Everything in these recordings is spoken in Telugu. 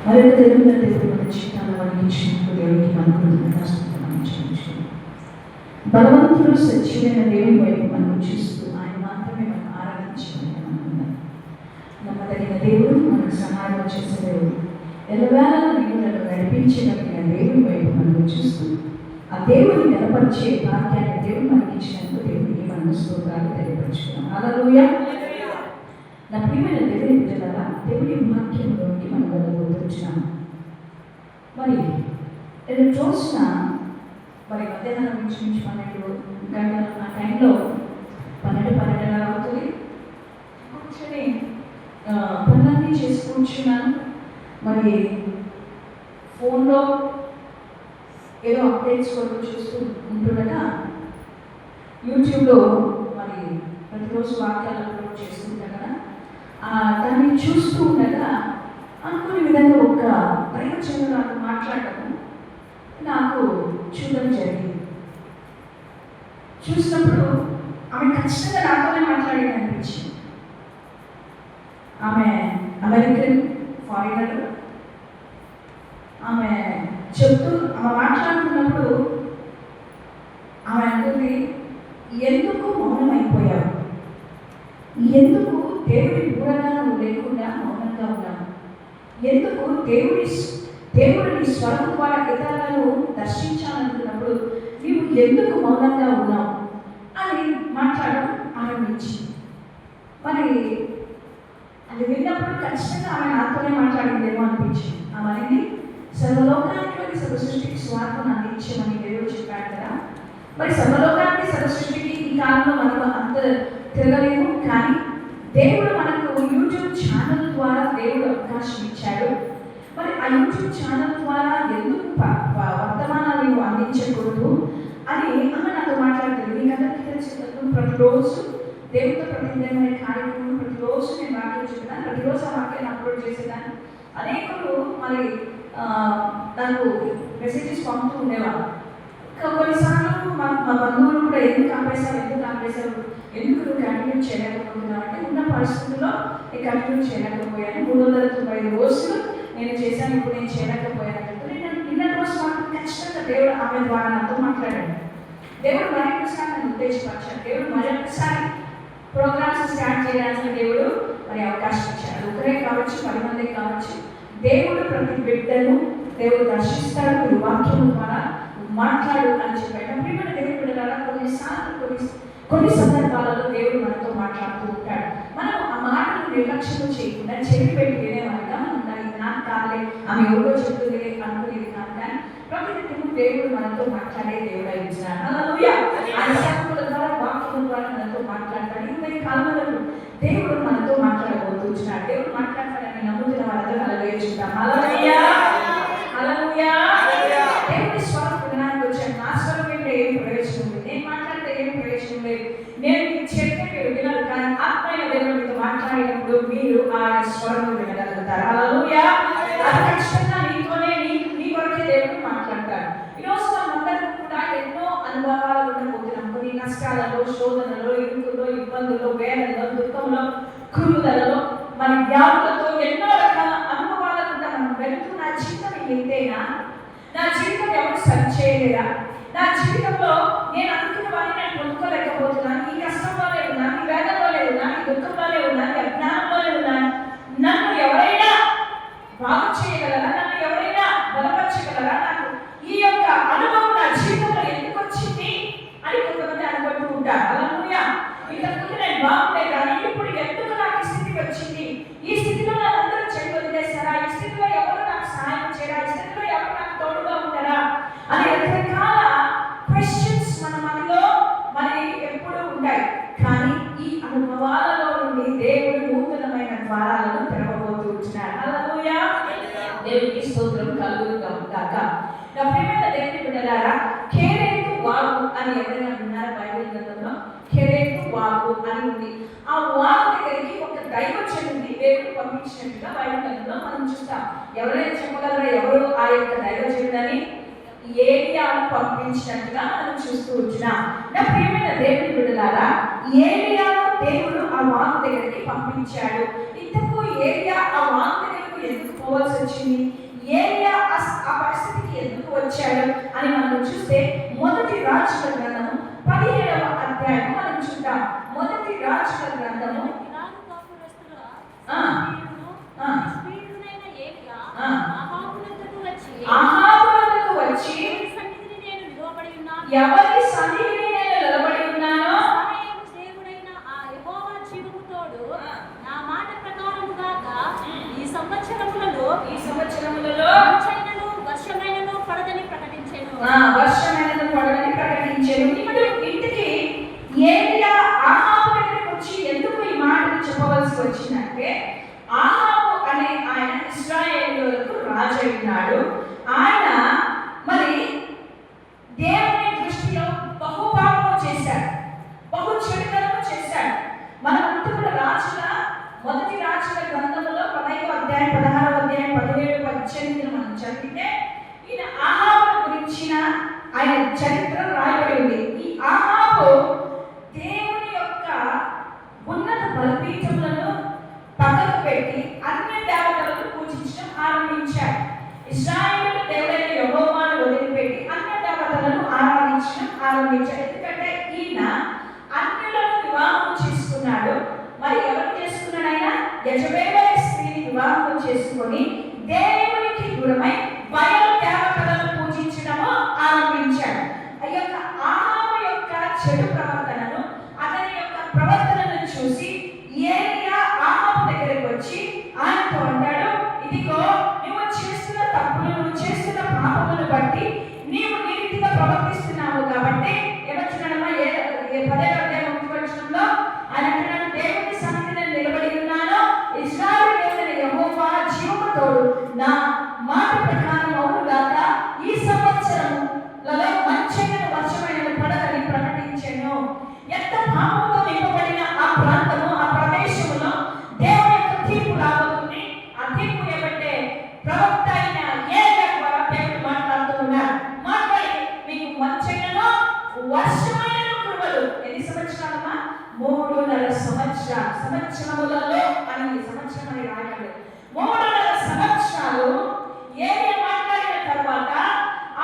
మరొక తెలుగులో దేవుడు మన జీవితాన్ని వహించినప్పుడు దేవునికి అనుకూలంగా మనం చేయించుకున్నాం. భగవంతుడు సత్యమైన దేవుని వైపు మనం చూస్తూ ఆయన మాత్రమే మనం ఆరాధించాలని అనుకున్నాం. నమ్మదగిన దేవుడు, మనకు సహాయం చేసే దేవుడు, ఎల్లవేళ దేవులను నడిపించగలిగిన దేవుని వైపు మనం చూస్తూ ఆ దేవుడిని నిలపరిచే భాగ్యాన్ని దేవుడు మనకి ఇచ్చినందుకు దేవుడికి మనం స్తోత్రాలు తెలియపరుచుకున్నాం. హల్లెలూయా. నా ప్రియమైన దేవుని బిడ్డలారా, దేవుని వాక్యంలోకి మనం వెళ్ళబోతున్నాము. మరి రోజున మధ్యాహ్నం నుంచి 12 గంటల ఆ టైంలో 12:30 అవుతుంది. కూర్చొని పనులన్నీ చేసి కూర్చున్నాను. మరి ఫోన్లో ఏదో అప్డేట్స్ కొరకు చూస్తూ ఉంటుండగా యూట్యూబ్లో మరి ప్రతిరోజు వాక్యాలు అప్లోడ్ చేస్తుంటా కదా, దాన్ని చూస్తూ ఉండగా అనుకునే విధంగా ఒక దైవజనురాలు మాట్లాడటం నాకు చూడడం జరిగింది. చూసినప్పుడు ఆమె ఖచ్చితంగా నాతోనే మాట్లాడేది అనిపించింది. ఆమె అమెరికన్ ఫారినర్. ఆమె మాట్లాడుతున్నప్పుడు ఆమె అంటుంది, ఎందుకు మౌనమైపోయావు, ఎందుకు దేవుడి దూరంగా లేకుండా మౌనంగా ఉన్నాను, ఎందుకు దేవుడిని స్వరం ద్వారా ఇతరులను దర్శించాలనుకున్నప్పుడు నీవు ఎందుకు మౌనంగా ఉన్నావు అని మాట్లాడడం ఆరంభించింది. మరి అది విన్నప్పుడు ఖచ్చితంగా ఆమె నాతోనే మాట్లాడిందేమో అనిపించింది. ఆమె సర్వలోకానికి సర్వసృష్టికి స్వార్థను అందించమని దేవుడు చెప్పాడు కదా. మరి సర్వలోకానికి సర్వసృష్టికి ఈ కాలంలో మనకు అంత తిరగలేము, కానీ దేవుడు మనకు యూట్యూబ్ ఛానల్ ద్వారా దేవుడు అవకాశం ఇచ్చాడు. మరి ఆ యూట్యూబ్ ఛానల్ ద్వారా ఎందుకు వర్తమానాలు అందించకూడదు అని ఆమె నాతో మాట్లాడుతుంది. మీకు అందరికీ తెలిసినట్టు ప్రతిరోజు దేవుడితో ప్రతిదినమైన కార్యక్రమం, ప్రతిరోజు నేను వాక్యం చెప్పినాను, ప్రతిరోజు ఆ వాక్యాన్ని అప్లోడ్ చేసేదాన్ని. అనేకులు మరి నాకు మెసేజెస్ పంపుతూ ఉండేవాళ్ళు. కొన్నిసార్లు మా బంధువులు కూడా ఎందుకు ఆపేశారు ఎందుకు నువ్వు కంటిన్యూ చేయలేకపోతున్నావు అంటే, ఉన్న పరిస్థితుల్లో నేను కంటిన్యూ చేయలేకపోయాను. 395 రోజులు నేను చేశాను, ఇప్పుడు నేను చేయలేకపోయాను. నిన్న రోజు మాత్రం ఖచ్చితంగా దేవుడు ఆమె ద్వారా నాతో మాట్లాడాడు. దేవుడు మరొకసారి నన్ను ఉద్దేశపరిచాడు. దేవుడు మరొకసారి ప్రోగ్రామ్స్ స్టార్ట్ చేయడానికి దేవుడు మరి అవకాశం ఇచ్చాడు. ఒకరే కావచ్చు, 10 మంది కావచ్చు. దేవుడు ప్రతి బిడ్డను దేవుడు దర్శిస్తాడు. మీరు వాక్యం ద్వారా మాట్లాడు అని చెప్పాడు. ప్రియమైన దేవుడి బిడ్డలారా, కొన్ని సందర్భాలలో దేవుడు మనతో మాట్లాడుతూ ఉంటాడు. మనం ఆ మాటలు నిర్లక్ష్యం చేయకుండా చెవి పెట్టి వినేవారిగా మనం ఉండాలి. నాకు కాలే, ఆమె ఎవరో చెప్తుంది అనుకునేది కాదు, కానీ ప్రతినిత్యము దేవుడు మనతో మాట్లాడే దేవుడు ఇచ్చినాడు. హల్లెలూయా. ఆయన సేవకుల ద్వారా వాక్యం ద్వారా మనతో మాట్లాడతాడు. ఇంకా ఈ కాలంలో దేవుడు మనతో మాట్లాడబోతున్నాడు. దేవుడు మాట్లాడతాడని నమ్ముతున్న వాళ్ళందరూ హల్లెలూయా చెప్తాం. హల్లెలూయా, హల్లెలూయా. దేవుడి స్వరం వినడానికి వచ్చాను. నా స్వరం వింటే ఏం ప్రయోజనం ఉంది, నేను మాట్లాడితే ఏం ప్రయోజనం లేదు. నేను మీకు చెప్తే మీరు వినరు, కానీ ఆత్మీయ దేవుడు మీతో మాట్లాడినప్పుడు మీరు ఆ స్వరం వినగలుగుతారు. హల్లెలూయా. అది ఖచ్చితంగా నీతోనే నీ కొరకే దేవుడు మాట్లాడతాడు. ఈరోజు మనందరం కూడా ఎన్నో అనుభవాలు ఉండబోతున్నాం. కొన్ని కష్టాలలో, శోధనలో, ఇరుకులో, ఇబ్బందుల్లో, వేదనలో, దుఃఖంలో, కృంగుదలలో, మన వ్యాధులతో ఎన్నో రకాల అనుభవాలు కూడా మనం వెళుతూ నా జీవితం ఇంతేనా, నా జీవితం ఎవరు సరి చేయలేదా, నా జీవితంలో నేను అనుకున్నవన్నీ నేను పొందుకోలేకపోతున్నాను, ఈ కష్టంలోనే ఉన్నాను, ఈ వేదనలోనే ఉన్నాను, ఈ దుఃఖంలోనే ఉన్నాను, ఈ అజ్ఞానంలోనే ఉన్నాను, నన్ను ఎవరైనా బాగు చేయగలరా, నన్ను ఎవరైనా బలపరచగలరా, నాకు ఈ యొక్క అనుభవం నా జీవితంలో ఎందుకు వచ్చింది అని కొంతమంది అనుకుంటూ ఉంటారు. హల్లెలూయా. ఇంతకుముందు నేను బాగుండే, కానీ ఇప్పుడు ఎందుకు నాకు ఈ స్థితి వచ్చింది, ఈ స్థితిలో నన్ను చెడు వదిలేశారా, ఈ స్థితిలో ఎవరు నాకు సహాయం చేయరా, ఈ స్థితిలో ఎవరు నాకు తోడుగా ఉంటారా అని రకరకాల క్వశ్చన్స్ మన మనలో మరి ఎప్పుడు ఉంటాయి. కానీ ఈ అనుభవాలలో నుండి దేవుడు నూతనమైన ద్వారాలను తెరవబోతున్నాడు. హల్లెలూయా. దేవునికి స్తోత్రం కలుగును గాక. నా ప్రియమైన దేవుని బిడ్డలారా, కెరేతు వాగు అని ఎవరైనా విన్నారా? బైబిల్ గ్రంథంలో కెరేతు వాగు అని ఉంది. ఆ వాగు దగ్గరికి ఒక దైవజనుడిని దేవుడు పంపించినట్టుగా బైబిల్ గ్రంథంలో మనం చూస్తాం. ఎవరైనా చెప్పగలరా ఎవరు ఆ యొక్క దైవజనుడని? ఏలియాను పంపించినట్టుగా మనం చూస్తూ వచ్చినాం. నా ప్రియమైన దేవుని బిడ్డలారా, ఏలియాను దేవుడు ఆ వాగు దగ్గరికి పంపించాడు. ఇంతకు ఏలియా ఆ వాగు పోవాల్సి వచ్చింది? ఏలియా ఆ పరిస్థితికి ఎందుకు వచ్చాడు అని మనం చూస్తే మొదటి రాజుల గ్రంథము 17వ అధ్యాయం మనం చూద్దాం. మొదటి రాజుల గ్రంథము అహాబునకు వచ్చి ఎవరి సన్నిధిని నేను నిలబడి ఉన్నానో దేవుడైన ఆ యెహోవా జీవముతో నా మాట ప్రకారముగాక ఈ సంవత్సరములలో వర్షమైనను పడదని ప్రకటించెను. వర్షమైనను పడదని ప్రకటించెను. ఇప్పుడు ఇంటికి ఏలియా అహాబు దగ్గరికి వచ్చి ఎందుకు ఈ మాటలు చెప్పవలసి వచ్చిందంటే, అహాబు అనే ఆయన ఇశ్రాయేలీయులకు రాజు అయినాడు. ఆయన మరి దేవుని దృష్టిలో బహు పాపము చేశాడు, బహు చెడుతనము చేశాడు. మనం కూడా మొదటి రాజుల గ్రంథంలో 15వ అధ్యాయం 16వ అధ్యాయం 17 18 మనం చదివితే ఈయన అహాబు గురించిన ఆయన చరిత్ర రాయబడి ఉంది. ఈ అహాబు దేవుని యొక్క ఉన్నత బలిపీఠములను పక్కకు పెట్టి అన్య దేవతలను పూజించడం ఆరంభించాడు. ఇశ్రాయేలు దేవుడైన యెహోవాను వదిలిపెట్టి అన్య దేవతలను ఆరాధించడం ఆరంభించాడు. ఎందుకంటే ఈయన అన్యులను వివాహం చేసుకున్నాడు. మరి ఎవరు చేసుకున్నాడు? ఆయన యెజబెలు స్త్రీని వివాహం చేసుకొని దేవునికి దూరమై బయలు దేవతలను పూజించడము ఆరంభించాడు. ఆ యొక్క అహాబు యొక్క చెడు ప్రవర్తనను, అతని యొక్క ప్రవర్తనను చూసి ఏలియా అహాబు దగ్గరికి వచ్చి ఆయనతో అంటాడు, ఇదిగో నువ్వు చేస్తున్న తప్పులు, నువ్వు చేస్తున్న పాపమును బట్టి నీవు ఈ రీతిగా ప్రవర్తిస్తున్నావు కాబట్టి ఏమొచ్చినాడమ్మా 10వ అధ్యాయం 1వ వచనంలో ఆయన అంటున్నాడు, దేవుని సన్నిధిని నిలబడి ఉన్నాను, ఇశ్రాయేలు దేవుడైన యెహోవా జీవముతో నా మాట ప్రకారం అవునుగాక ఈ సంవత్సరములలో మంచైన వర్షమైన పడదని ప్రకటించెను. ఎంత పాపంతో నింపబడిన ఆ ప్రాంతము, ఆ ప్రదేశములో దేవుని యొక్క తీర్పు రాబోతుంది. ఆ తీర్పు ఏమంటే ప్రవక్త అయిన ఏలియా ద్వారా దేవుడు మాట్లాడుతున్నారు. మాట్లాడి మీకు మంచైనను వర్షమైన కురువలు. ఎన్ని సంవత్సరాలమ్మా? 3.5 సంవత్సరములలో అని సంవత్సరం అని రాయబడింది. 3.5 సంవత్సరాలు ఏలియా మాట్లాడిన తర్వాత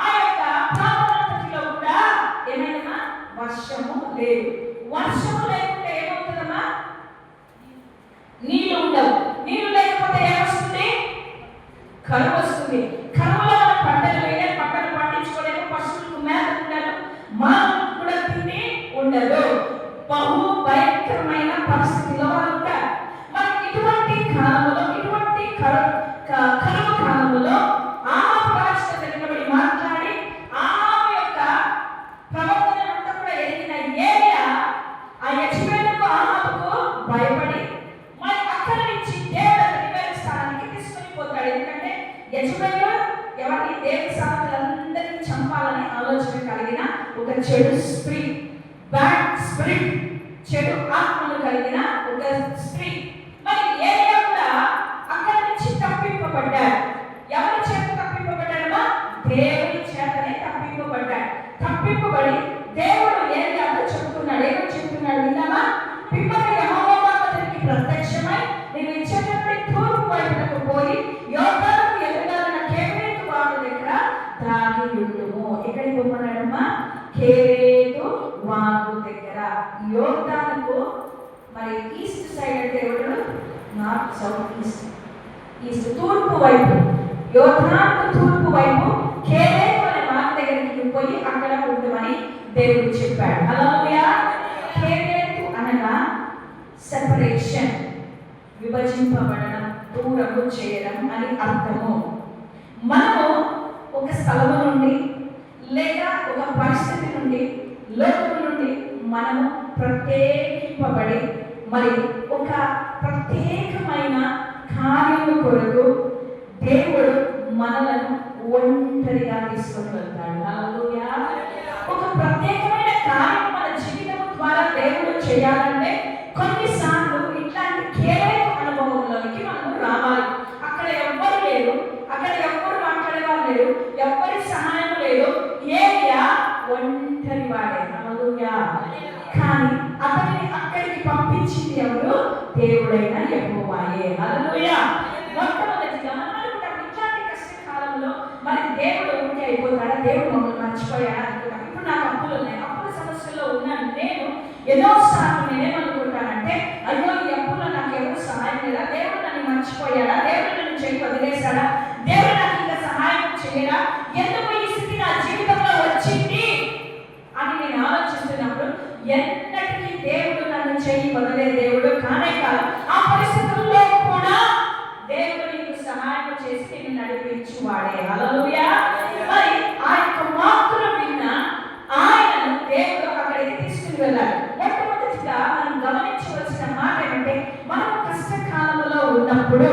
ఆ యొక్క ప్రాంతంలో కూడా ఏమైనా వర్షము లేదు. వర్షము లేకుంటే ఏమవుతుందమ్మా? నీళ్లు ఉండవు. నీళ్లు లేకపోతే ఏమొస్తుంది? కరువు వస్తుంది. కరువులో పంటలు వేయడం, పంటలు పండించుకోలేము, పశువులకు మేత ఉండదు, మానవులకు కూడా తిండి ఉండదు. బహు భయంకరమైన పరిస్థితిలో వాళ్ళు ఉంటారు. మరి ఇటువంటి కాలంలో, ఇటువంటి కరువు కాలంలో అహాబు రాజుతో నిలబడి మాట్లాడి అహాబు యొక్క ప్రవర్తన అంతా కూడా ఎరిగిన ఏలియా ఆ యెజబెలుకు అహాబుకు భయపడి మరి అక్కడి నుంచి దేవుని నివేదిక స్థానానికి తీసుకొని పోతాడు. ఎందుకంటే యెజబెలు ఎవరిని దేవుని సాక్షులందరినీ చంపాలని ఆలోచన కలిగిన ఒక చెడు స్త్రీ, బ్యాడ్ స్పిరిట్, చెడు ఆత్మలు కలిగిన ఒక స్త్రీ. మరి ఏలియా కూడా అక్కడి నుంచి తప్పింపబడ్డాడు. ఎవరి చేత తప్పింపబడ్డాడమ్మా? దేవుని చేతనే తప్పింపబడ్డాడు. తప్పింపబడి దేవుడు ఏలియాతో చెప్తున్నాడు. ఏమని చెప్తున్నాడు విన్నామా? పిమ్మట యెహోవా అతనికి ప్రత్యక్షమై నేను ఇచ్చేటప్పుడు తూర్పు వైపునకు పోయి యోర్దానుకు ఎదురుగా ఉన్న కెరీతు వాగు దగ్గర దాగి ఉండుము. ఎక్కడికి పోమన్నాడమ్మా? కెరీతు వాగు దగ్గర. యోర్దానుకు మరి ఈస్ట్ సైడ్ అంటే ఎవరు? నార్త్, సౌత్, ఈస్ట్ తూర్పు వైపు, యోర్దానుకు తూర్పు వైపు కెరీతు అనే వాగు దగ్గరికి పోయి అక్కడ ఉండమని దేవుడు చెప్పాడు. హల్లెలూయా. కెరీతు అనగా సెపరేషన్, విభజింపబడడం, దూరము చేయడం అని అర్థము. మనము ఒక స్థలము నుండి లేక ఒక పరిస్థితి నుండి, లోకం నుండి మనము ప్రత్యేకింపబడి మరి ఒక ప్రత్యేకమైన కార్యము కొరకు దేవుడు మనలను ఒంటరిగా తీసుకొని వెళ్తాడు. హల్లెలూయా. ఒక ప్రత్యేకమైన కార్యం మన జీవితం ద్వారా దేవుడు చేయాలంటే కొన్నిసార్లు ఇట్లాంటి కేవలం అనుభవంలోనికి మనము రావాలి. అక్కడ ఎవ్వరు లేరు, అక్కడ ఎవ్వరు మాట్లాడేవారు లేరు, ఎవ్వరి సహాయం లేదు. ఏలియా ఒంటరి వాడే. హల్లెలూయా. కానీ అతన్ని అక్కడికి పంపించింది ఎవరు? దేవుడైన యెహోవాయే. హల్లెలూయా. మొట్టమొదటిగా మనం మరి దేవుడు ఉంటే అయిపోతాడా? దేవుడు మమ్మల్ని మర్చిపోయాడా అనుకుంటాం. ఇప్పుడు నాకు అప్పులు ఉన్నాయి, అప్పుల సమస్యలో ఉన్నాను నేను. ఎన్నోసార్లు నేనేమనుకుంటానంటే, అయ్యో ఈ అప్పుల్లో నాకు ఎవరు సహాయం లేదా, దేవుడు నన్ను మర్చిపోయాడా, దేవుడు నన్ను చేయి వదిలేశాడా, దేవుడు నాకు ఇంకా సహాయం చేయడా, ఎందుకు ఈ స్థితి నా జీవితంలో వచ్చింది అని నేను ఆలోచిస్తున్నప్పుడు, ఎన్నటికీ దేవుడు నన్ను చేయి వదిలే దేవుడు కానే కాదు. ఆ పరిస్థితుల్లో కూడా దేవుడు నీకు సహాయం చేసి నిన్ను నడిపించువాడే. హల్లెలూయా. మరి ఆ యొక్క వాక్కును విన్న ఆయనను దేవుడు అక్కడికి తీసుకుని వెళ్ళాలి. మొట్టమొదటిగా మనం గమనించవలసిన మాట ఏంటంటే, మనం కష్టకాలంలో ఉన్నప్పుడు,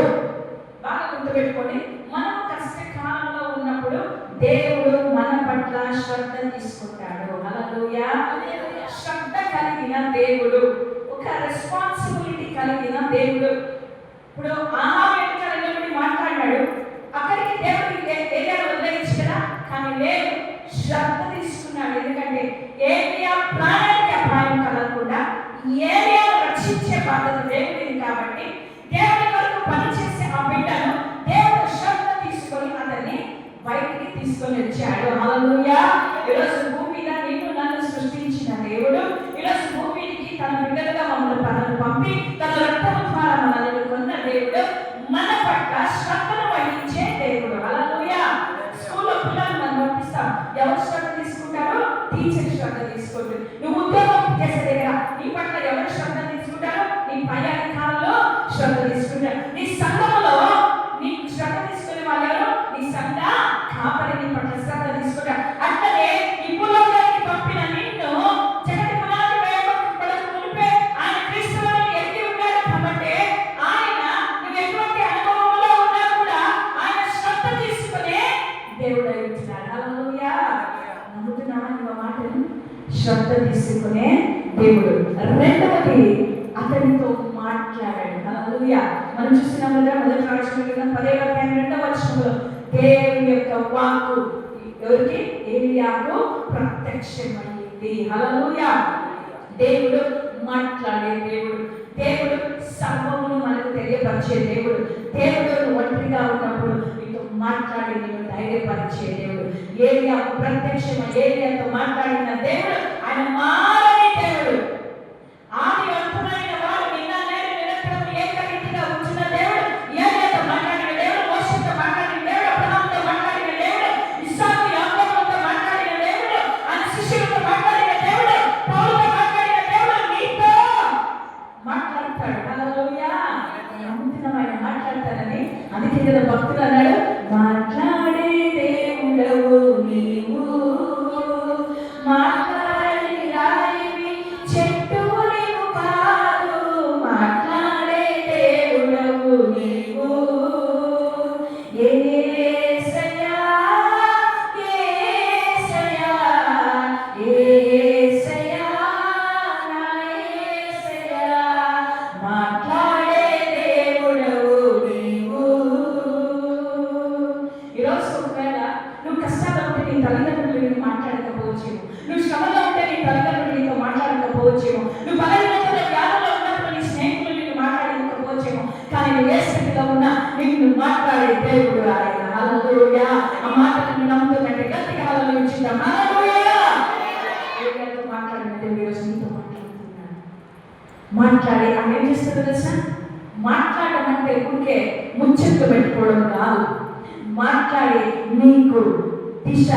బాగా గుర్తుపెట్టుకోండి, మనం కష్టకాలంలో ఉన్నప్పుడు దేవుడు మన పట్ల శ్రద్ధ తీసుకుంటాడు. హల్లెలూయా. శ్రద్ధ కలిగిన దేవుడు, ఒక రెస్పాన్సిబిలిటీ కలిగిన దేవుడు. ఇప్పుడు ఆహారం మాట్లాడినాడు, అక్కడికి దేవుడికి ఏరియాలో వదిలేయచ్చు కదా, కానీ లేదు, శ్రద్ధ తీసుకున్నాడు. ఎందుకంటే ఏరియా ప్రాణానికి అపాయం కలగకుండా ఏరియాను రక్షించే బాధ్యత దేవుడిది. కాబట్టి దేవుడి వరకు పనిచేసే ఆ బిడ్డను దేవుడు శ్రద్ధ తీసుకొని అతన్ని బయటికి తీసుకొని వచ్చాడు. హల్లెలూయా. ఈరోజు భూమి మీద నిన్ను నన్ను సృష్టించిన దేవుడు ఈరోజు భూమికి తన బిడ్డలుగా మమ్మల్ని పంపి తన రక్తము ద్వారా మనల్ని కొన్న దేవుడు మన పట్ల శ్రద్ధను వహించే దేవుడు. హల్లెలూయా. స్కూల్లో పిల్లలు మనం పంపిస్తాం, ఎవరు శ్రద్ధ తీసుకుంటారో? టీచర్ శ్రద్ధ తీసుకుంటారు. నువ్వు ఉద్యోగం చేసే దగ్గర నీ పట్ల ఎవరు శ్రద్ధ తీసుకుంటారో? నీ పై అధికారులు శ్రద్ధ తీసుకుంటారు. నీ సంఘములో నీకు శ్రద్ధ తీసుకునే వాళ్ళు, నీ సంఘ కాపరి నీ పట్ల శ్రద్ధ తీసుకుంటారు. అట్లనే ఈ భూలోకానికి పంపిన నిన్ను చక్కటి పునాది వేయబడక మునిపే ఆయన క్రీస్తువుని ఎరిగి ఉన్నాడు. కాబట్టి ఆయన నువ్వు ఎటువంటి అనుభవంలో ఉన్నా కూడా ఆయన శ్రద్ధ తీసుకునే దేవుడు అయి ఉంటున్నాడు. హల్లెలూయా. నమ్ముతున్నావా నువ్వు మాటను? శ్రద్ధ తీసుకునే దేవుడు. రెండవది, అతనితో మాట్లాడాడు. హల్లెలూయా. మనం చూస్తున్నాం కదా, మొదటి రాజుల గ్రంథం 10వ అధ్యాయం 2వ వచనంలో దేవుని యొక్క వాక్కు ఎవరికి? ఏలియాకు ప్రత్యక్షమైంది. హల్లెలూయా. దేవుడు మాట్లాడే దేవుడు, దేవుడు సర్వమును మనకు తెలియపరిచే దేవుడు, దేవుడు ఒంటరిగా ఉన్నప్పుడు నీతో మాట్లాడి నీకు ధైర్యపరిచే దేవుడు. ఏలియాకు ప్రత్యక్షమై ఏలియాతో మాట్లాడిన దేవుడు ఆయన మారని దేవుడు. ఆది అంతునైన వాడు నిన్న నేడు నిరంతరం ఏకరీతిగా ఉంచిన దేవుడు. ఏలియాతో మాట్లాడిన దేవుడు, మోషేతో మాట్లాడిన దేవుడు, అబ్రహాముతో మాట్లాడిన దేవుడు, ఇస్సాకు యాకోబుతో మాట్లాడిన దేవుడు, ఆయన శిష్యులతో మాట్లాడిన దేవుడు, పౌలుతో మాట్లాడిన దేవుడు నీతో మాట్లాడతాడు. హల్లెలూయా. నమ్ముతున్నామైన మాట్లాడతానని. అందుకే కదా భక్తులు అన్నాడు, మాట్లాడే దేవుడవు నీవు, మాట్లాడి రాయివి చెట్టు నీవు కాదు, మాట్లాడే దేవుడవు నీవు. యేసయ్యా యేసయ్యా యేసయ్యా నా యేసయ్యా, మాట్లాడే దేవుడవు నీవు. ఈరోజు ఒకవేళ నువ్వు కష్టాల్లో ఉంటే నీ తల్లిదండ్రులు నీకు మాట్లాడకపోవచ్చేమో, నువ్వు శ్రమలో ఉంటే నీ తల్లిదండ్రులు నీతో మాట్లాడకపోవచ్చేమో, నువ్వు బలహీనతలో వ్యాధుల్లో ఉన్నప్పుడు నీ స్నేహితులు నీకు మాట్లాడకపోవచ్చేమో, కానీ నువ్వు ఏ స్థితిలో ఉన్నా నిన్ను మాట్లాడే దేవుడు ఆయన. హల్లెలూయా. ఆ మాటలను నమ్ముతున్నట్టే గట్టిగా హల్లెలూయా చెప్దాం. హల్లెలూయా. ఎవరితో మాట్లాడిన దేవుడు ఈరోజు నీతో మాట్లాడుతున్నాడు. మాట్లాడి ఆయన ఏం చేస్తాడో తెలుసా? మాట్లాడడం అంటే ఊరికే ముచ్చట్లు పెట్టుకోవడం కాదు. మాట్లాడి నీకు దిశ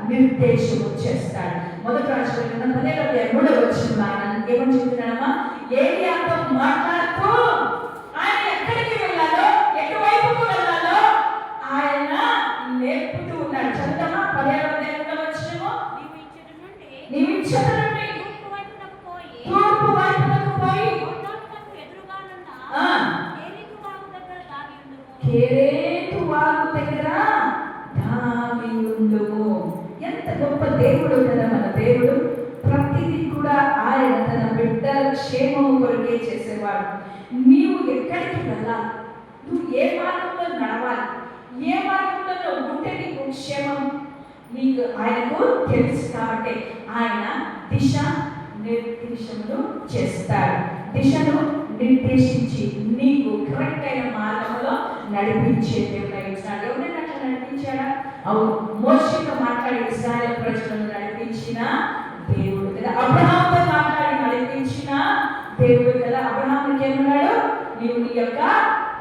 నిర్దేశము చేస్తాడు. మొదటి రాజుల గ్రంథం 10వ అధ్యాయం 3వ వచనంలో ఆయన ఏమని చెప్తున్నాడమ్మా? ఏలియాతో మాట్లాడుతూ ఆయన ఎక్కడికి వెళ్ళాలో, ఎటువైపుకు వెళ్ళాలో ఆయన నేర్పుతూ ఉన్నాడు. చదువుతామా? 10వ అధ్యాయం 3వ వచనము. నీవు ఇచ్చట నుండి తూర్పు వైపునకు పోయి కేరేతు వాగు దగ్గర దాగి ఉండుము. ఎంత గొప్ప దేవుడు కదా మన దేవుడు. ప్రతిదీ కూడా ఆయన తన బిడ్డల క్షేమము కొరకే చేసేవాడు. నీవు ఎక్కడికి వెళ్ళాలి, నువ్వు ఏ మార్గంలో నడవాలి, ఏ మార్గంలో నువ్వు ఉంటే నీకు క్షేమం నీకు ఆయనకు తెలుసు. కాబట్టి ఆయన దిశ నిర్దేశములు చేస్తాడు. దిశను నిర్దేశించి నీకు కరెక్ట్ అయిన మార్గంలో నడిపించే దేవుడు. ఎవరైనా అట్లా నడిపించాడా? అవును, మోషేతో మాట్లాడి ఇశ్రాయేలు ప్రజలను నడిపించిన దేవుడు కదా. అబ్రహాముతో మాట్లాడి నడిపించిన దేవుడు కదా. అబ్రహాముకి ఏమన్నాడు? నీవు నీ యొక్క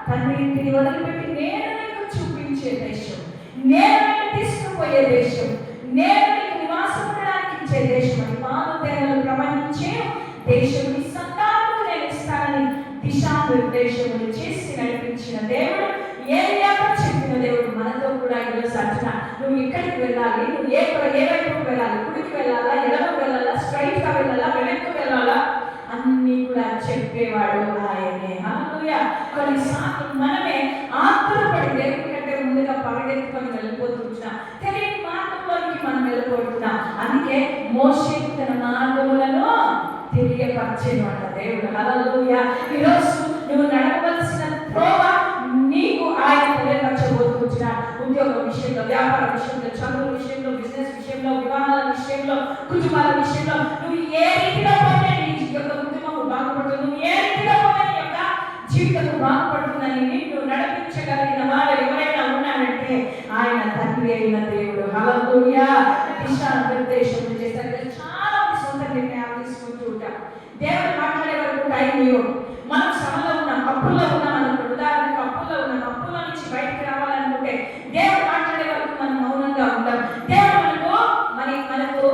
తండ్రి ఇంటిని వదిలిపెట్టి నేను నీకు చూపించే దేశం, నేను నీకు తీసుకుపోయే దేశం, నేను నీకు నివాసం ఉండడానికి ఇచ్చే దేశం, అని పాలు తేనెలు ప్రవహించే దేశం నీ సంతానముకు నేను ఇస్తానని దిశానిర్దేశములు చేసి నడిపించిన దేవుడు, ఏలియాతో చెప్పిన దేవుడు మనతో కూడా ఈరోజు అంటున్నా, నువ్వు ఎక్కడికి వెళ్ళాలి, నువ్వు ఏ వైపుకు వెళ్ళాలి, కుడికి వెళ్ళాలా, ఎడమకు వెళ్ళాలా, స్ట్రైట్ గా వెళ్ళాలా, వెనక్కు వెళ్ళాలా, అన్ని కూడా చెప్పేవాడు ఆయనే. హల్లెలూయా. కొన్నిసార్లు మనమే ఆత్మపడి దేవుడి కంటే ముందుగా పరిగెత్తుకొని వెళ్ళిపోతున్నాం, తెలియని మార్గంలోనికి మనం వెళ్ళిపోతున్నాం. అందుకే మోషేకు తన మార్గములను తెలియపరిచేను అంట దేవుడు. హల్లెలూయా. ఈరోజు నువ్వు నడవలసిన త్రోవ నీకు ఆయన తెలియపరచబోతున్నాడు. ఉద్యోగ విషయంలో, వ్యాపార విషయంలో, చదువు విషయంలో, బిజినెస్ విషయంలో, వివాహాల విషయంలో, కుటుంబాల విషయంలో నువ్వు ఏ రీతిలో పోతే నీ యొక్క కుటుంబం బాగుపడుతుంది, నువ్వు ఏ రీతిలో పోతే నీ యొక్క జీవితం బాగుపడుతుందని నిన్ను నడిపించగలిగిన వాడు ఎవరైనా ఉన్నాడంటే ఆయన తండ్రి అయిన దేవుడు. హల్లెలూయా. దిశానిర్దేశం చేశారు. చాలా సొంత నిర్ణయాలు తీసుకుంటూ ఉంటాం. దేవుడు మాట్లాడే వరకు టైం లేవు. మనం శ్రమలో ఉన్నాం, అప్పుల్లో ఉన్నాం అనుకుంటే, ఉదాహరణకు అప్పుల్లో ఉన్నాం, అప్పుల నుంచి బయటికి రావాలనుకుంటే దేవుడు మాట్లాడే వరకు మనం మౌనంగా ఉంటాం. దేవుడు మనకు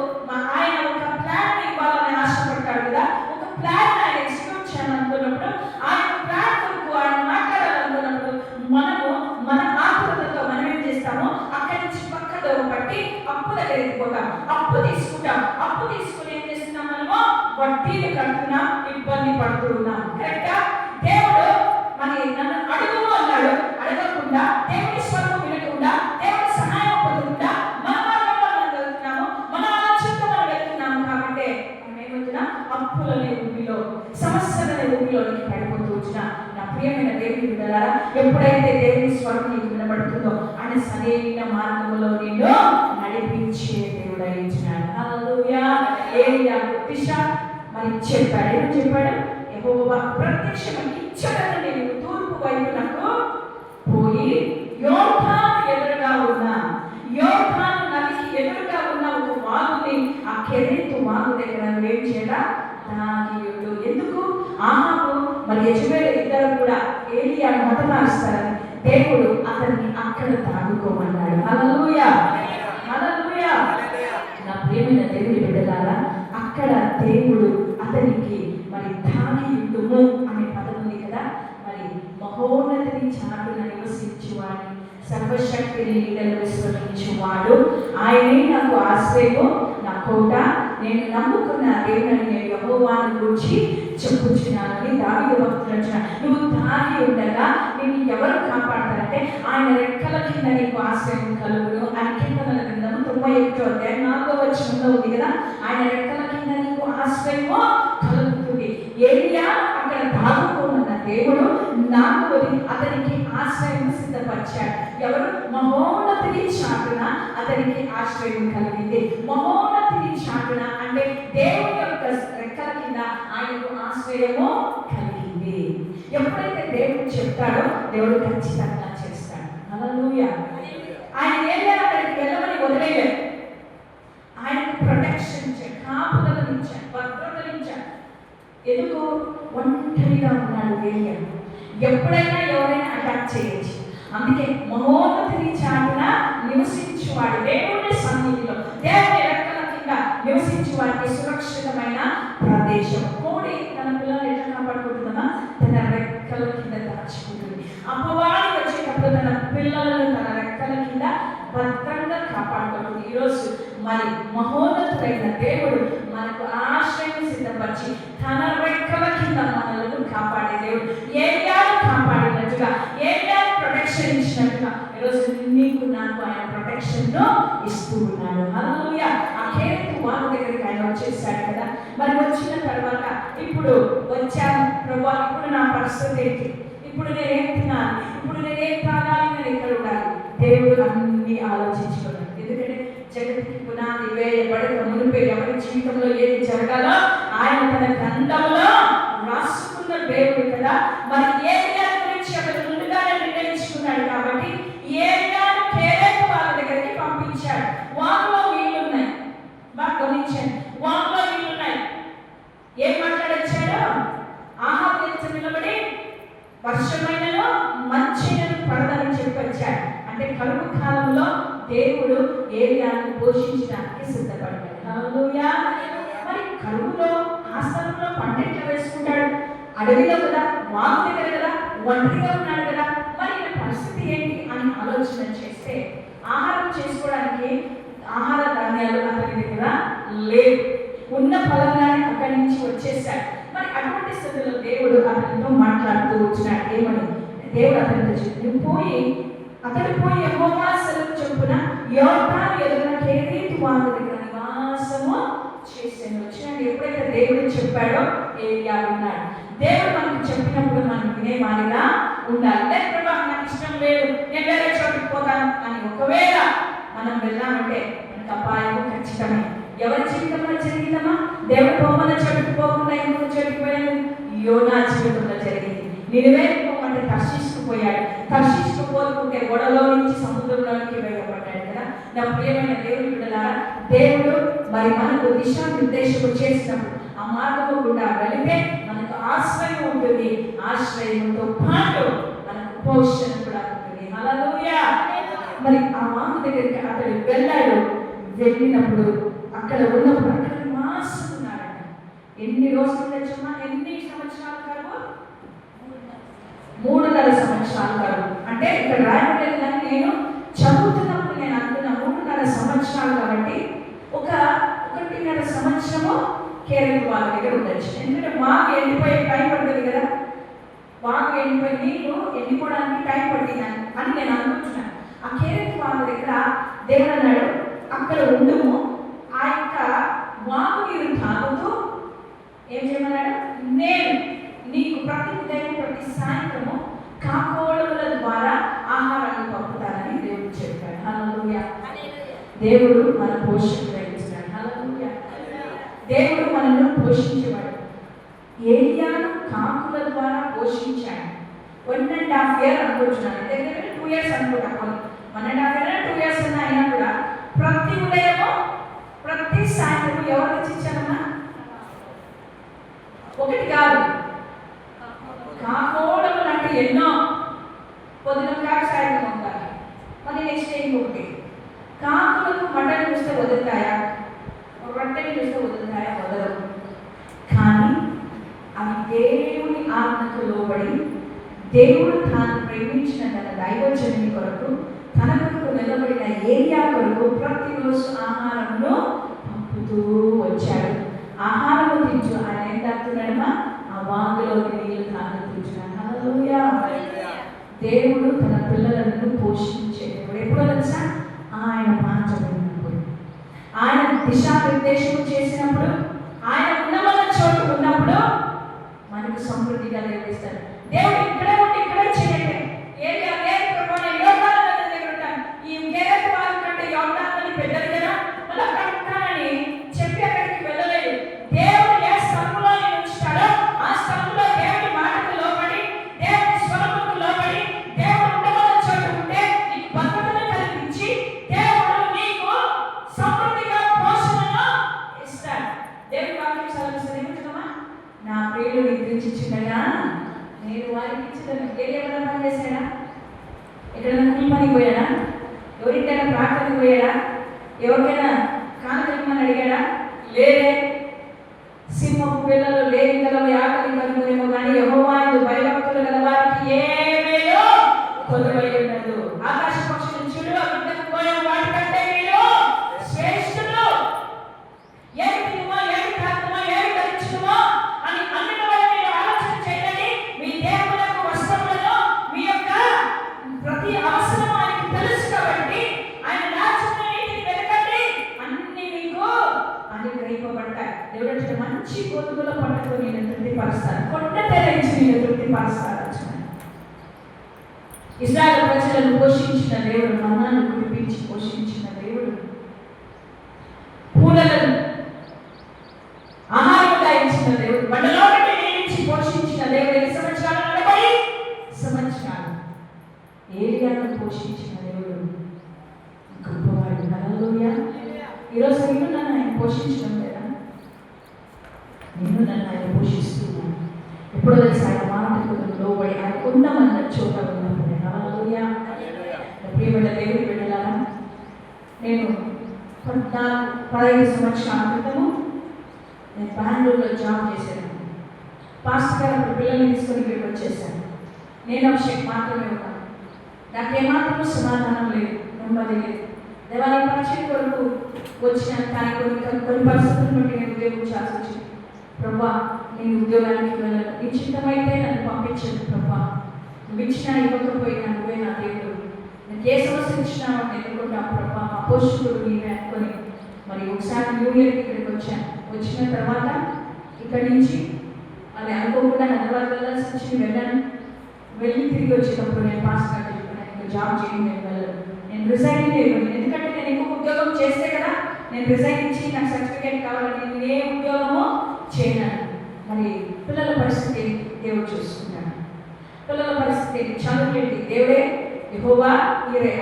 ఆయన ఒక ప్లాన్ ఇవ్వాలని ఆశపడతాడు కదా. ఒక ప్లాన్ ఆయన ఎగ్జిక్యూట్ చేయాలనుకున్నప్పుడు, ఆయన ప్లాన్ వరకు ఆయన మాట్లాడాలనుకున్నప్పుడు మనము మన ఆత్మతో మనం ఏం చేస్తాము? అక్కడి నుంచి పక్కదో పట్టి అప్పు దగ్గరికి పోతాం, అప్పు తీసుకుంటాం. అప్పు తీసుకుని ఏం చేస్తున్నాం? మనము వడ్డీలు కడుతున్నాం, ఇబ్బంది పడుతున్నాం. కరెక్టా? దేవుడు నన్ను అడుగు అన్నాడు. అడగకుండా, దేవుడి స్వరం వినకుండా, దేవుడి సహాయం పొందకుండా మన మార్గంలో మనం వెళ్తున్నాము, మన ఆలోచనతో మనం వెళ్తున్నాము. కాబట్టి మనం ఏమవుతున్నా? అప్పులనే ఊపిలో, సమస్యలనే ఊపిలోనికి పడిపోతూ వచ్చినా. నా ప్రియమైన దేవుని బిడ్డలారా, ఎప్పుడైతే దేవుని స్వరం నీకు వినబడుతుందో ఆయన సరైన మార్గంలో నిన్ను నడిపించే దేవుడు అయించినాడు. హల్లెలూయా. ఏలియా దిశ మరి చెప్పాడు. ఏమని చెప్పాడు? యెహోవా ప్రత్యక్షమై ఇచ్చట నేను తూర్పు వైపునకు పోయి యోర్దాను ఎదురుగా ఉన్న, యోర్దాను నదికి ఎదురుగా ఉన్న ఒక వాగుని, ఆ కెరీతు వాగు దగ్గర ఏం చేయడా? దాగియుండు. ఎందుకు? ఆహాబు మరి యెజెబెలు ఇద్దరు కూడా ఏలియాను హతమారుస్తారని దేవుడు అతన్ని అక్కడ దాగుకోమన్నాడు. హల్లెలూయా. హల్లెలూయా. నా ప్రియమైన దేవుని బిడ్డలారా, అక్కడ దేవుడు అతనికి మరి దాగియుండుము అనే పదం ఉంది కదా. మరి మహోన్నతిని చాటున నివసించువాడు, సర్వశక్తిని నీడలు విశ్వసించువాడు, ఆయనే నాకు ఆశ్రయము, నా కోట, నేను నమ్ముకున్న దేవుని నేను యెహోవాను గురించి చెప్పుచున్నానని దావీదు భక్తుడు అంటున్నాడు. నువ్వు దాగి ఉండగా నిన్ను ఎవరు కాపాడతారంటే ఆయన రెక్కల కింద నీకు ఆశ్రయం కలుగును అని కీర్తనల గ్రంథము 91వ అధ్యాయం 4వ వచనంలో ఉంది కదా. ఆయన రెక్కల కింద నీకు ఆశ్రయము కలుగుతుంది. ఏలియా అక్కడ దాగుకోనున్న దేవుడు నాకు అతనికి ఆశ్రయం సిద్ధపరిచాడు. ఎవరు? మహోన్నతిని చాటున అతనికి ఆశ్రయం కలిగింది. మహోన్నతిని చాటున అంటే దేవుని యొక్క రెక్కల కింద ఆయనకు ఆశ్రయము కలిగింది. ఎప్పుడైతే దేవుడు చెప్తాడో దేవుడు ఖచ్చితంగా చేస్తాడు. హల్లెలూయా. ఆయన ఏలియా అక్కడికి వెళ్ళమని వదిలేయలేదు. ఆయనకు ప్రొటెక్షన్ ఇచ్చాడు, కాపుదలను ఇచ్చాడు, భద్రతను ఇచ్చాడు. ఎందుకు? ఒంటరిగా ఉన్నాడు ఏలియా. ఎప్పుడైనా ఎవరైనా అటాక్ చేయొచ్చు. అందుకే మహోన్నతిని చాటున నివసించువాడు, దేవుని సన్నిధిలో, దేవుని రెక్కల కింద నివసించువాడికి సురక్షితమైన ప్రదేశం. కోడి తన పిల్లలు ఎట్లా కాపాడుకుంటుందా? తన రెక్కల కింద దాచుకుంటుంది. అపవాది వచ్చేటప్పుడు తన పిల్లలను తన రెక్కల కింద భద్రంగా కాపాడుకుంటుంది. ఈరోజు మరి మహోన్నతుడైన దేవుడు మనకు ఆశ్రయం సిద్ధపరిచి తన రెక్కల కింద మనలను కాపాడే దేవుడు. ఏలియాను కాపాడినట్టుగా, ఏలియాను ప్రొటెక్షన్ ఇచ్చినట్టుగా ఈరోజు నీకు నాకు ఆయన ప్రొటెక్షన్ ఇస్తూ ఉన్నాడు. హల్లెలూయా. ఆ కేతు వాగు దగ్గరికి ఆయన వచ్చేసాడు కదా. మరి వచ్చిన తర్వాత ఇప్పుడు వచ్చాను ప్రభువా, ఇప్పుడు నా పరిస్థితి ఏంటి, ఇప్పుడు నేనేం తినాలి, ఇప్పుడు నేనేం తాగాలి, నేను ఎక్కడ ఉండాలి? దేవుడు అన్ని ఆలోచించుకున్నాడు. ఎందుకంటే జగతికి పునాది వేయబడక మునిపే ఎవరి జీవితంలో ఏది జరగాలో ఆయన తన గ్రంథంలో రాసుకున్న దేవుడు కదా. మరి ఏలియాను గురించి అతను ముందుగానే నిర్ణయించుకున్నాడు కాబట్టి ఏలియాను కేరేతు వాళ్ళ దగ్గరికి వర్షమైనను మంచినను పడదని చెప్పొచ్చాడు. అంటే కరువు కాలంలో దేవుడు ఏలియాను పోషించడానికి సిద్ధపడ్డాడు. హల్లెలూయా. మరి కరువులో ఆ స్థలంలో పంట ఎట్లా వేసుకుంటాడు? అడవిలో కదా, వాగు దగ్గర కదా, ఒంటరిగా ఉన్నాడు కదా, మరి పరిస్థితి ఏంటి అని ఆలోచన చేస్తే ఆహారం చేసుకోవడానికి ఆహార ధాన్యాలు అతని దగ్గర లేవు. ఉన్న ఫలంగానే అక్కడి నుంచి వచ్చేసాడు. మరి అటువంటి స్థితిలో దేవుడు అతనితో మాట్లాడుతూ వచ్చినాడు. ఏమని? దేవుడు అతనితో చెప్పి అతడు పోయి యెహోవా సెలవు చొప్పున యోర్దాను ఎదురున కెరీతు వాగు దగ్గర నివాసము చేశాను. వచ్చినాడు. ఎప్పుడైతే దేవుడు చెప్పాడో ఏలియా విన్నాడు. దేవుడు మనకు చెప్పినప్పుడు మనం వినేవారిగా ఉండాలి. లేదు ప్రభా నాకు ఇష్టం లేదు, నేను వేరే చోటుకు పోతాను అని ఒకవేళ మనం వెళ్ళామంటే మనకు అపాయము ఖచ్చితమే. ఎవరి జీవితంలో జరిగిందమ్మా? దేవుడు బొమ్మల చోటుకు పోకుండా ఇంకొక చోటుకు పోయాడు. యోనా జీవితంలో జరిగింది. నినివే పోమంటే తర్షీషుకుపోయాడు. తర్షీషుకుపోతుంటే ఓడలో నుంచి సముద్రంలోకి వేయబడ్డాడు కదా. నా ప్రియమైన దేవుని బిడ్డలారా, దేవుడు మరి మనకు దిశానిర్దేశం చేసినప్పుడు ఆ మార్గము గుండా వెళితే మనకు ఆశ్రయం ఉంటుంది. ఆశ్రయంతో పాటు మనకు పోషణ కూడా ఉంటుంది. హల్లెలూయా. మరి ఆ వాగు దగ్గరికి అతడు వెళ్ళాడు. వెళ్ళినప్పుడు అక్కడ ఉన్నప్పుడు అక్కడ మాసుకున్నాడట. ఎన్ని రోజులు తెచ్చమ్మా? ఎన్ని సంవత్సరాలు కరువు? 3.5 సంవత్సరాలు కరువు. అంటే ఇక్కడ రాయబడలేదు, కానీ నేను చదువుతున్నప్పుడు నేను అనుకున్న 3.5 సంవత్సరాలు కాబట్టి 1.5 సంవత్సరము కేరళ వాళ్ళ దగ్గర ఉండొచ్చు. ఎందుకంటే వాగు ఎండిపోయే టైం పడుతుంది కదా, వాగు ఎండిపోయి నీళ్ళు ఎండిపోవడానికి టైం పట్టింది అని నేను అనుకుంటున్నాను. ఆ కేరళ వాళ్ళ దగ్గర దేవుడు అన్నాడు, అక్కడ ఉండుము, ఆ యొక్క వాగు నీరు తాగుతూ ఏం చేయమన్నాడు? నేను నీకు ప్రతి ఉదయం ప్రతి సాయంత్రము కాకోడముల ద్వారా ఆహారాన్ని పంపుతానని దేవుడు చెప్పాడు. హల్లెలూయా. దేవుడు మన పోషణ గ్రహించాడు. హల్లెలూయా. దేవుడు మనల్ని పోషించేవాడు. ఏలియాను కాకుల ద్వారా పోషించాడు. 1.5 years అనుకుంటున్నాను, దగ్గర 2 years అనుకుంటాను. 1.5 years 2 years అయినా కూడా ప్రతి ఉదయము ప్రతి సాయంత్రం ఎవరు తెచ్చిచ్చారమ్మా? ఒకటి కాదు, కాకోడములు అంటే ఎన్నో. పొద్దున కాక సాయంత్రం ఉంటాయి. మరి నెక్స్ట్ డే ఇంకొకటి. కాకులకు మటన్ చూస్తే వదులుతాయా? రొట్టెని చూస్తే వదులుతాయా? వదలవు. కానీ అవి దేవుని ఆజ్ఞకు లోబడి దేవుడు తాను ప్రేమించిన తన దైవజనుని కొరకు తన కొరకు నిలబడిన ఏలియా కొరకు ప్రతిరోజు ఆహారంలో పంపుతూ వచ్చాడు. ఆహారము తింటూ ఆయన ఏం తాగుతున్నాడమ్మా? ఆ వాగులోకి నీళ్లు తాగుతున్నాడు. హల్లెలూయా. దేవుడు తన పిల్లలను పోషించేటప్పుడు ఎప్పుడో తెలుసా? ఆయన మాట విన్నప్పుడు, ఆయన దిశానిర్దేశం చేసినప్పుడు, ఆయన ఉన్నమైన చోటు ఉన్నప్పుడు మనకు సమృద్ధిగా నిర్వహిస్తాడు. దేవుడు ఇక్కడే ఉండి ఇక్కడే చేయండి. ఏలియా లేదు ప్రభా, నేను యోర్దాను నది దగ్గర ఉంటాను, ఈ కేరళ వాగు కంటే యోర్దాను నది పెద్దది కదా, మళ్ళీ అక్కడ ఉంటానని చెప్పి అక్కడికి వెళ్ళలేదు. దేవుడు ఏ స్థలంలో ఉంచుతాడో ఆ స్థలంలో దేవుడి మాటకు లోబడి, దేవుడి స్వరముకు లోబడి, దేవుడు ఉండవల చోటు ఉంటే నీకు భద్రతను కలిగించి దేవుడు నీకు సమృద్ధిగా పోషణను ఇస్తాడు. దేవుడి వాక్యం చదివిస్తున్నామా? నా ప్రియులు నిద్రించుచుండగా నేను వారికి ఇచ్చిన ఏమైనా పని చేశాడా? ఎక్కడైనా కూలి పనికి పోయాడా? ఎవరికైనా ప్రార్థనకు పోయాడా? ఎవరికైనా కానుకమని అడిగాడా? లేదే. సింహపు పిల్లలు లేని గలవు, ఆకలి కలుగునేమో కానీ యెహోవా యందు భయభక్తులు గల వారికి ఏమేయో కొలువై ఉండదు. ఆకాశ పక్షులను చూడు, అవింతకు పోయిన వాటికంటే వీళ్ళు శ్రేష్ఠులు. ఏమి తినుమో, ఏమి తాగుమో, ఏమి ధరించుమో అని అన్నిటి వల్ల మీరు ఆలోచన చేయండి. మీ దేవులకు వస్త్రములను మీ యొక్క ప్రతి అవసరం ఆయనకు తెలుసు కాబట్టి ఆయన రాజ్యంలో నీతిని వెతకండి, అన్ని మీకు అనుగ్రహింపబడతాయి. దేవుడు మంచి గోధుమల పంటతో నేను తృప్తిపరుస్తాను, కొండ తెరించి నేను తృప్తిపరుస్తాను. ఇశ్రాయేలు ప్రజలను పోషించిన దేవుడు, మన్నాను కురిపించి పోషించిన దేవుడు, పూలను ఆహారంగా ఇచ్చిన దేవుడు, బండలో నుండి నియమించి పోషించిన దేవుడు. 8 సంవత్సరాలు 40 సంవత్సరాలు ఏలియాను పోషించిన దేవుడు గొప్పవాడు. హల్లెలూయా. ఈరోజు నేను నన్ను ఆయన పోషించడం లేదా? నేను నన్ను ఆయన పోషిస్తున్నాను. ఎప్పుడో తెలుసు ఆయన మాటకు లోబడి ఆయన ఉన్నమన్న చోట ఉన్నప్పుడు. హల్లెలూయా. ప్రియమైన దేవుని బిడ్డలారా, నేను 15 సంవత్సరాల క్రితము నేను బెంగళూరులో జాబ్ చేశాను. పాస్టర్ గారు అప్పుడు పిల్లల్ని తీసుకొని ఇక్కడికి వచ్చేసాను. నేను అభిషేక్ మాత్రమే ఉన్నాను. నాకు ఏమాత్రం సమాధానం లేదు, నెమ్మది లేదు. దేవాలయ పరిచయం కొరకు వచ్చిన కానీ కొన్ని పరిస్థితుల నుండి నేను ఉద్యోగించాల్సి వచ్చింది. ప్రభా, నేను ఉద్యోగానికి వెళ్ళను, నీ చిత్తమైతే నన్ను పంపించండి ప్రభా. నువ్వు ఇచ్చినా ఇవ్వకపోయినా నువ్వే నా దేవుడు. నేను ఏ సమస్య ఇచ్చినా వాడిని ఎదుర్కొంటా ప్రభా. మా పోషకుడు నీవే అనుకొని మరి ఒకసారి న్యూ ఇయర్కి ఇక్కడికి వచ్చాను. వచ్చిన తర్వాత ఇక్కడి నుంచి అది అనుకోకుండా హైదరాబాద్ వెళ్ళాల్సి వచ్చింది. వెళ్ళి తిరిగి వచ్చేటప్పుడు నేను పాస్టర్ గారు చెప్పాను, జాబ్ చేయండి, నేను వెళ్ళను, నేను రిజైన్ చేయను. ఎందుకంటే నేను ఇంకొక ఉద్యోగం చేస్తే కదా నేను రిజైన్ ఇచ్చి నాకు సర్టిఫికేట్ కావాలని నేను ఏ ఉద్యోగమో చేయను. మరి పిల్లల పరిస్థితి దేవుడు చూసుకున్నాడు. పిల్లల పరిస్థితి చదువులేంటి దేవుడే యెహోవా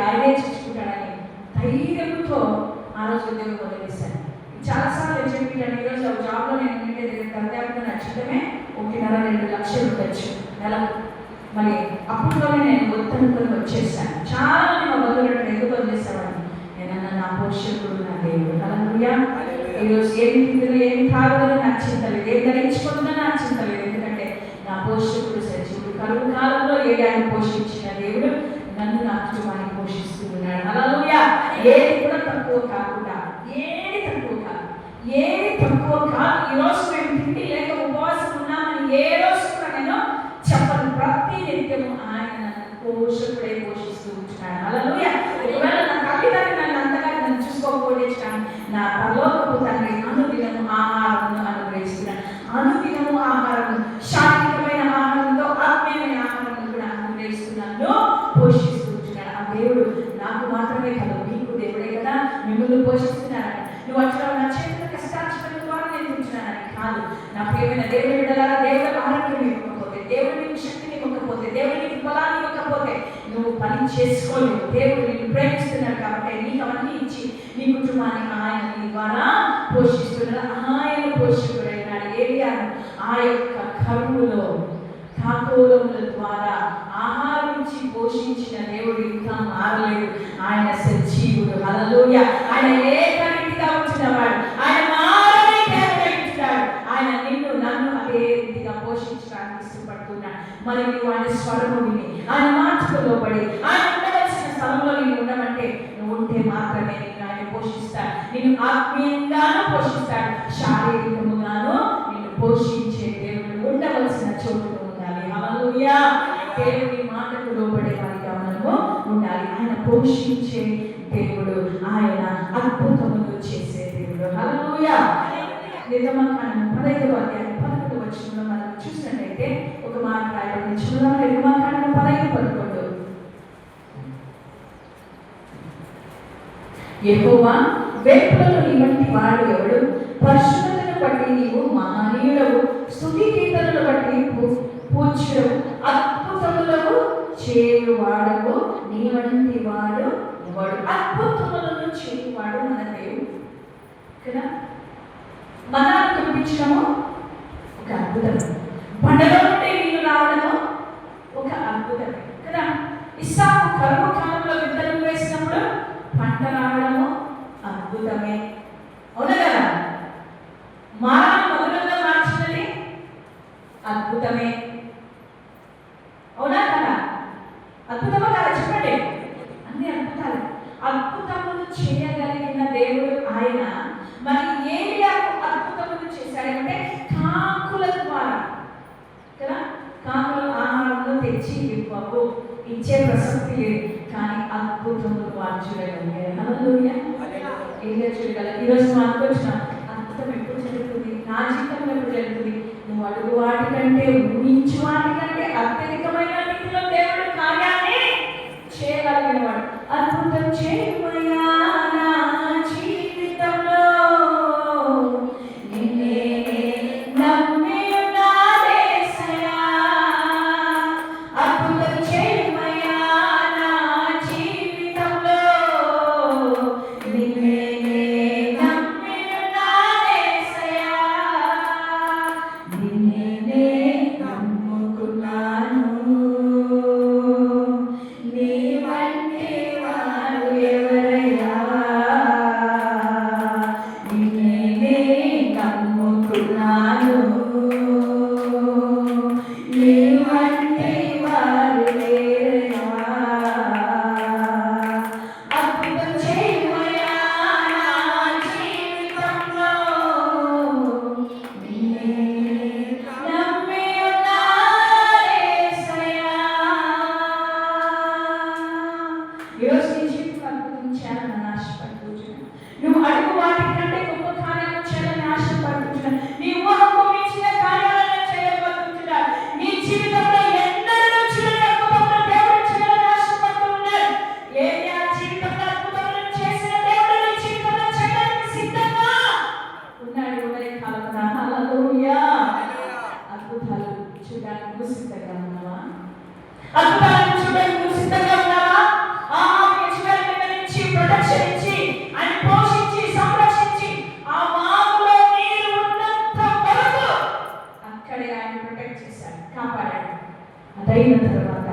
ఆయనే చూసుకుంటాడని ధైర్యంతో ఆ రోజు ఉద్యోగం వదిలేశాను. చాలాసార్లు చెప్పాను. ఈరోజు జాబ్లో నేను ఉండే దగ్గర నచ్చడమే 1.5-2 లక్షలు ఉండొచ్చు నెలకు. మరి అప్పట్లోనే నేను ఒత్తనుకొని వచ్చేసాను. చాలా మంది మా బంధువులు ఎందుకు వదిలేసేవాడిని. నేనన్నా నా పోషకుడు నా దేవుడు. హల్లెలూయా. ఈరోజు ఏమి తిందో ఏమి తాగుదో నాకు చింత లేదు, ఏం ధరించుకుందో నాకు చింత లేదు. ఎందుకంటే నా పోషకుడు సజీవుడు. కరువు కాలంలో ఏడాది పోషించిన దేవుడు నన్ను నా కుటుంబాన్ని పోషిస్తూ ఉన్నాడు. హల్లెలూయా. ఏది కూడా తక్కువ కాకుండా, ఏది తక్కువ కాదు, ఏది తక్కువ కాదు. ఈరోజు మేము తిండి లేక ఉపవాసం ఉన్నామని ఏ రోజు కూడా నేను చెప్పను. ప్రతి నిత్యము ఆయన పోషకుడే పోషిస్తూ ఉంటున్నాడు. హల్లెలూయా. ఒకవేళ నా తల్లిదండ్రులు నన్ను అంతగా నన్ను చూసుకోకపోతేస్తాను, నా పరలోకపు తండ్రి అనుదినము ఆహారమును అనుగ్రహిస్తున్నాడు. అనుదినము ఆహారము, శారీరకమైన ఆహారంతో ఆత్మీయమైన ఆహారమును కూడా అనుగ్రహిస్తున్నాను, పోషిస్తూ ఉంటున్నాడు. ఆ దేవుడు నాకు మాత్రమే కాదు, మీకు దేవుడే కదా మిమ్మల్ని పోషిస్తున్నారని. నువ్వు అట్లా నా చేతుల కష్టార్చన ద్వారా నేను ఉంటున్నానని కాదు. నా ప్రియమైన దేవుని బిడ్డలారా, దేవుడు ఆరోగ్యం ఇవ్వకపోతే, దేవుడు నీకు శక్తిని ఇవ్వకపోతే, దేవుడు నీకు బలాన్ని ఇవ్వకపోతే నువ్వు పని చేసుకోలేవు. దేవుడు నిన్ను ప్రేమిస్తున్నాడు కాబట్టి నీకు అవన్నీ ఇచ్చి నీ కుటుంబాన్ని ఆయన నీ ద్వారా పోషిస్తున్నాడు. ఆయన పోషకుడైనాడు. ఏలియాను ఆ యొక్క కరువులో ఠాకోలముల ద్వారా ఆహారం ఇచ్చి పోషించిన దేవుడు ఇంకా మారలేదు. ఆయన సజీవుడు. హల్లెలూయా. ఆయన ఏకరీతిగా ఉంచినవాడు. ఆయన మారని దేవుడైనాడు. ఆయన నిన్ను నన్ను అదే రీతిగా పోషించడానికి ఇష్టపడుతున్నాడు. మరి నువ్వు ఆయన స్వరము విని ఆయన మాటకు లోబడి ఆయన ఉండవలసిన స్థలంలో నేను ఉండమంటే నువ్వు ఉంటే మాత్రమే నిన్ను ఆయన పోషిస్తాడు. నిన్ను ఆత్మీయంగానూ పోషిస్తాడు, శారీరకముగాను నిన్ను పోషించే దేవుడు ఉండవలసిన చోటు ఉండాలి. హల్లెలూయా. దేవుని మాటకు లోబడే వారిగా మనము ఉండాలి. ఆయన పోషించే దేవుడు, ఆయన అద్భుతములు చేసే దేవుడు. హల్లెలూయా. నిర్గమకాండం 15వ వచనంలో మనం చూసినట్లయితే ఒక మాట రాయబడింది. చూద్దాం. నిర్గమకాండం 15:11. యెహోవా వేపులలో నీ వంటి వాడు ఎవడు? పరిశుద్ధతను బట్టి నీవు మహనీయుడవు, స్తుతి కీర్తనలు బట్టి పూజ్యుడవు, అద్భుతములను చేయువాడవు, నీ వంటి వాడు ఎవడు? అద్భుతములను చేయువాడు మన దేవుడు కదా. మనాన్ని కురిపించడము ఒక అద్భుతం, బండలో నుండి నీళ్లు రావడము ఒక అద్భుతం కదా. ఇస్సాకు కరువు కాలంలో విత్తనం వేసినప్పుడు పంట రావడము అద్భుతమే, అవునా కదా. మానవ మధురంగా మార్చినది అద్భుతమే, అవునా కదా. అద్భుతమా కదా చెప్పండి. అన్ని అద్భుతాలు. అద్భుతములు చేయగలిగిన దేవుడు ఆయన. మరి ఏలియాకు అద్భుతములు చేశాడంటే కాకుల ద్వారా కదా. కాకులు ఆహారంలో తెచ్చి ఇవ్వవు, ఇచ్చే ప్రసక్తి లేదు, కానీ అద్భుతములు మార్చగలిగారు. హల్లెలూయా. ఏలియా చూడగల. ఈరోజు మనం అనుకోవచ్చు అద్భుతం ఎప్పుడు జరుగుతుంది, నా జీవితంలో ఎప్పుడు జరుగుతుంది. నువ్వు అడుగు వాటికంటే, ఊహించు వాటికంటే అత్యధికమైన రీతిలో దేవుడు కార్యాన్ని చేయగలిగిన వాడు. అద్భుతం చేయమయ్యా నా జీవితంలో, నిన్నే నమ్మి ఉన్నానేసయ్యా. అద్భుతం చేయమయ్యా నా జీవితంలో, నిన్నే నమ్మి ఉన్నానేసయ్యా. నిన్నే నమ్ముకున్నాను, నీ వంటి వారు లేరయ్యా. అద్భుతం చేయవయ్యా నా జీవితంలో. నిన్నే నమ్మి ఉన్నానేసయ్యా. ఈరోజు నీ జీవితంలో అద్భుతం చేయాలని ఆశపడుతున్నాను. నువ్వు అడుగు వాటి కంటే గొప్ప కార్యాలు చేయాలని ఆశపడుతున్నాను. నీ ఊహకు మించిన కార్యాలను చేయబోతున్నాడు. నీ జీవితంలో ఎన్నడూ చూడని అద్భుతములను దేవుడు చేయాలని ఆశపడుతున్నాడు. ఏది ఆ జీవితంలో అద్భుతములను చేసిన దేవుడు నీ జీవితంలో చేయడానికి సిద్ధంగా ఉన్నాడు. ఉదయకాలమున హల్లెలూయా. అద్భుతాలు చూడడానికి నువ్వు సిద్ధంగా ఉన్నావా? అద్భుతాలను చూడడానికి నువ్వు సిద్ధంగా ఉన్నావా? ప్రొటెక్షన్ ఇచ్చి ఆయన పోషించి సంరక్షించి ఆ వాగులో నీరు ఉన్నంత వరకు అక్కడే ఆయన ప్రొటెక్ట్ చేశాడు, కాపాడాడు. అదైన తర్వాత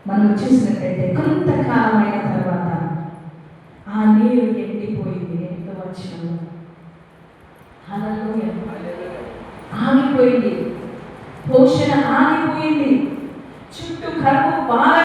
మనం చూసినట్లయితే కొంతకాలమైన తర్వాత ఆ నీరు ఎండిపోయింది. ఎంతో వచ్చిన హల్లెలూయా. ఆగిపోయింది, పోషణ ఆగిపోయింది. చుట్టూ కరువు బాగా